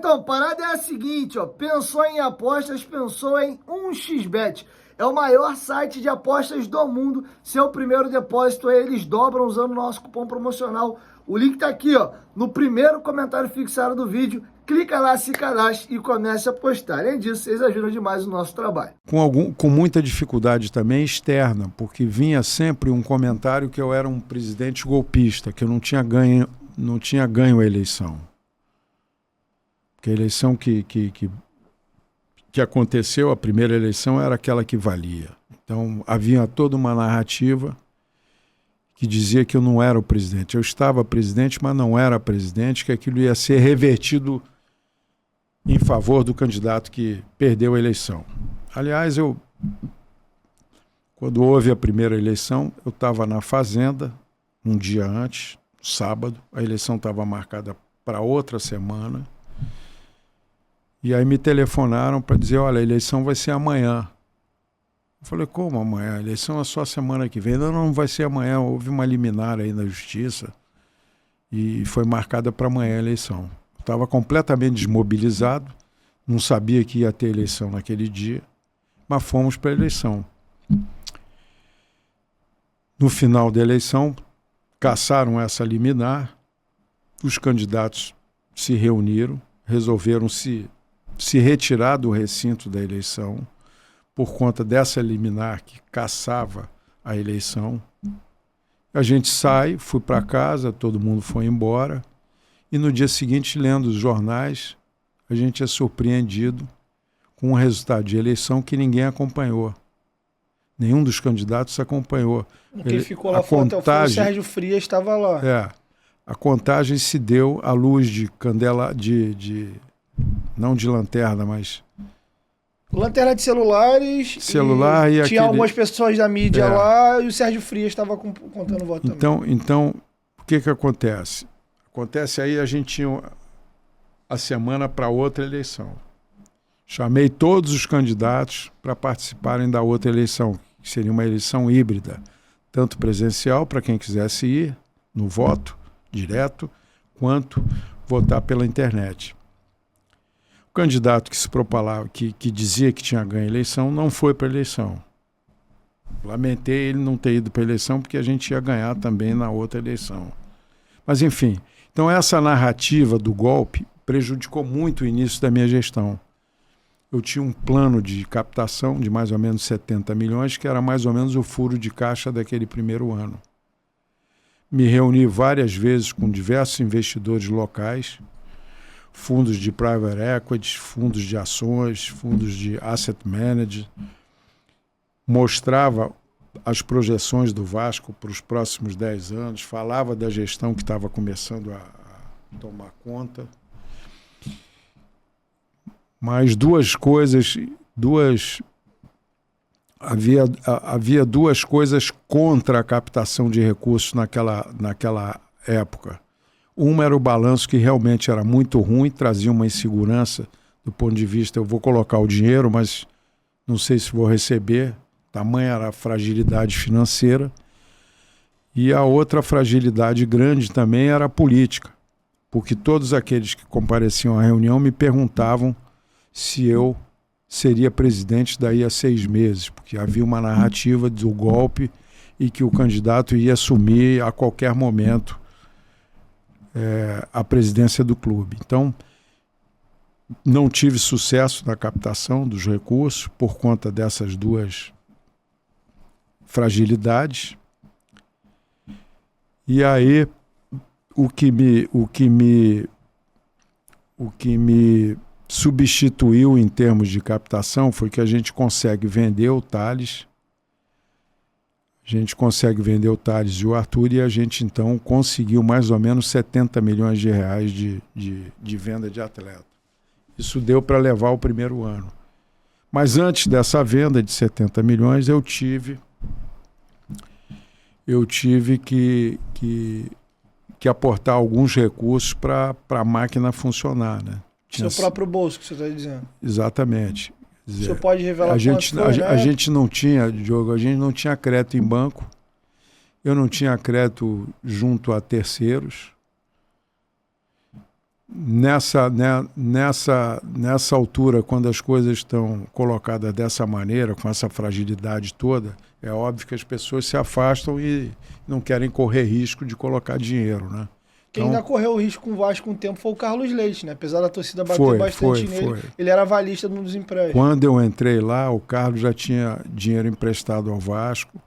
Então, parada é a seguinte, ó. Pensou em apostas, pensou em 1xBet. É o maior site de apostas do mundo. Seu primeiro depósito, eles dobram usando o nosso cupom promocional. O link tá aqui, ó, no primeiro comentário fixado do vídeo. Clica lá, se cadastre e comece a apostar. Além disso, vocês ajudam demais o nosso trabalho. Com muita dificuldade também externa, porque vinha sempre um comentário que eu era um presidente golpista, que eu não tinha ganho a eleição. Porque a eleição que aconteceu, a primeira eleição, era aquela que valia. Então, havia toda uma narrativa que dizia que eu não era o presidente. Eu estava presidente, mas não era presidente, que aquilo ia ser revertido em favor do candidato que perdeu a eleição. Aliás, quando houve a primeira eleição, eu estava na Fazenda, um dia antes, sábado, a eleição estava marcada para outra semana, e aí me telefonaram para dizer, olha, a eleição vai ser amanhã. Eu falei, como amanhã? A eleição é só semana que vem. Não vai ser amanhã, houve uma liminar aí na justiça e foi marcada para amanhã a eleição. Estava completamente desmobilizado, não sabia que ia ter eleição naquele dia, mas fomos para a eleição. No final da eleição, caçaram essa liminar, os candidatos se reuniram, resolveram se retirar do recinto da eleição por conta dessa liminar que caçava a eleição. A gente sai, fui para casa, todo mundo foi embora, e no dia seguinte, lendo os jornais, a gente é surpreendido com um resultado de eleição que ninguém acompanhou. Nenhum dos candidatos acompanhou. Quem ficou lá fora até o fim, o Sérgio Frias estava lá. A contagem se deu à luz de candela, não de lanterna, mas... Lanterna de celulares. E tinha algumas pessoas da mídia lá e o Sérgio Frias estava contando voto também. Então, o que acontece? Acontece aí, a gente tinha a semana para outra eleição. Chamei todos os candidatos para participarem da outra eleição, que seria uma eleição híbrida, tanto presencial para quem quisesse ir no voto direto, quanto votar pela internet. O candidato que se propalava, que dizia que tinha ganho a eleição, não foi para a eleição. Lamentei ele não ter ido para a eleição, porque a gente ia ganhar também na outra eleição. Mas, enfim, então essa narrativa do golpe prejudicou muito o início da minha gestão. Eu tinha um plano de captação de mais ou menos 70 milhões, que era mais ou menos o furo de caixa daquele primeiro ano. Me reuni várias vezes com diversos investidores locais, fundos de private equity, fundos de ações, fundos de asset management, mostrava as projeções do Vasco para os próximos 10 anos, falava da gestão que estava começando a tomar conta. Mas havia duas coisas contra a captação de recursos naquela época. Uma era o balanço, que realmente era muito ruim, trazia uma insegurança do ponto de vista, eu vou colocar o dinheiro, mas não sei se vou receber, tamanha era a fragilidade financeira. E a outra fragilidade grande também era a política, porque todos aqueles que compareciam à reunião me perguntavam se eu seria presidente daí a 6 meses, porque havia uma narrativa do golpe e que o candidato ia assumir a qualquer momento a presidência do clube. Então, não tive sucesso na captação dos recursos por conta dessas duas fragilidades. E aí, o que me substituiu em termos de captação foi que a gente consegue vender o Tales, e o Arthur, e a gente então conseguiu mais ou menos 70 milhões de reais de venda de atleta. Isso deu para levar o primeiro ano. Mas antes dessa venda de 70 milhões, eu tive que aportar alguns recursos para a máquina funcionar, né? Seu próprio bolso, que você está dizendo. Exatamente. Quer dizer, o senhor pode revelar a gente não tinha, Diogo, a gente não tinha crédito em banco, eu não tinha crédito junto a terceiros, nessa altura, quando as coisas estão colocadas dessa maneira, com essa fragilidade toda, é óbvio que as pessoas se afastam e não querem correr risco de colocar dinheiro, né? Quem ainda correu o risco com o Vasco um tempo foi o Carlos Leite, né? Apesar da torcida bater bastante nele, ele era avalista num dos empréstimos. Quando eu entrei lá, o Carlos já tinha dinheiro emprestado ao Vasco.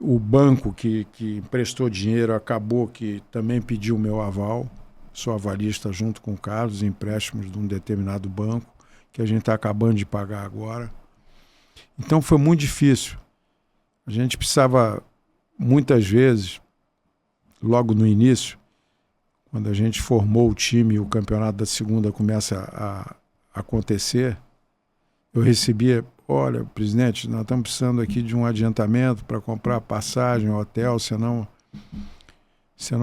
O banco que emprestou dinheiro acabou que também pediu o meu aval. Sou avalista junto com o Carlos, empréstimos de um determinado banco, que a gente está acabando de pagar agora. Então foi muito difícil. A gente precisava, muitas vezes, logo no início, quando a gente formou o time e o campeonato da segunda começa a acontecer, eu recebia, olha, presidente, nós estamos precisando aqui de um adiantamento para comprar passagem, hotel, senão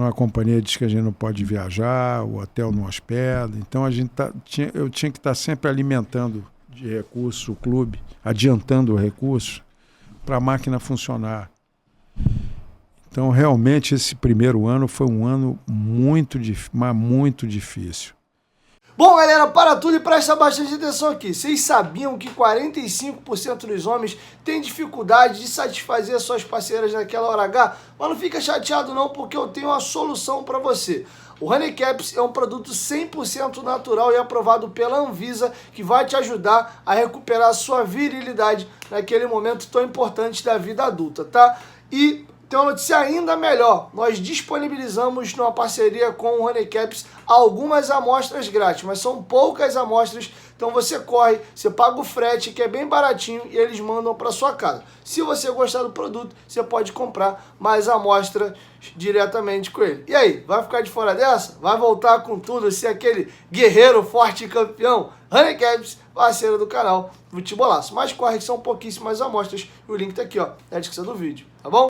a companhia diz que a gente não pode viajar, o hotel não hospeda. Então eu tinha que estar sempre alimentando de recursos o clube, adiantando recursos para a máquina funcionar. Então, realmente, esse primeiro ano foi um ano muito difícil. Bom, galera, para tudo e presta bastante atenção aqui. Vocês sabiam que 45% dos homens têm dificuldade de satisfazer suas parceiras naquela hora H? Mas não fica chateado não, porque eu tenho uma solução para você. O Honey Caps é um produto 100% natural e aprovado pela Anvisa, que vai te ajudar a recuperar a sua virilidade naquele momento tão importante da vida adulta, tá? E tem uma notícia ainda melhor, nós disponibilizamos numa parceria com o Honey Caps algumas amostras grátis, mas são poucas amostras, então você corre, você paga o frete, que é bem baratinho, e eles mandam para sua casa. Se você gostar do produto, você pode comprar mais amostras diretamente com ele. E aí, vai ficar de fora dessa? Vai voltar com tudo, ser aquele guerreiro forte e campeão? Honey Caps, parceiro do canal Futebolaço. Mas corre que são pouquíssimas amostras, e o link tá aqui, ó, na descrição do vídeo, tá bom?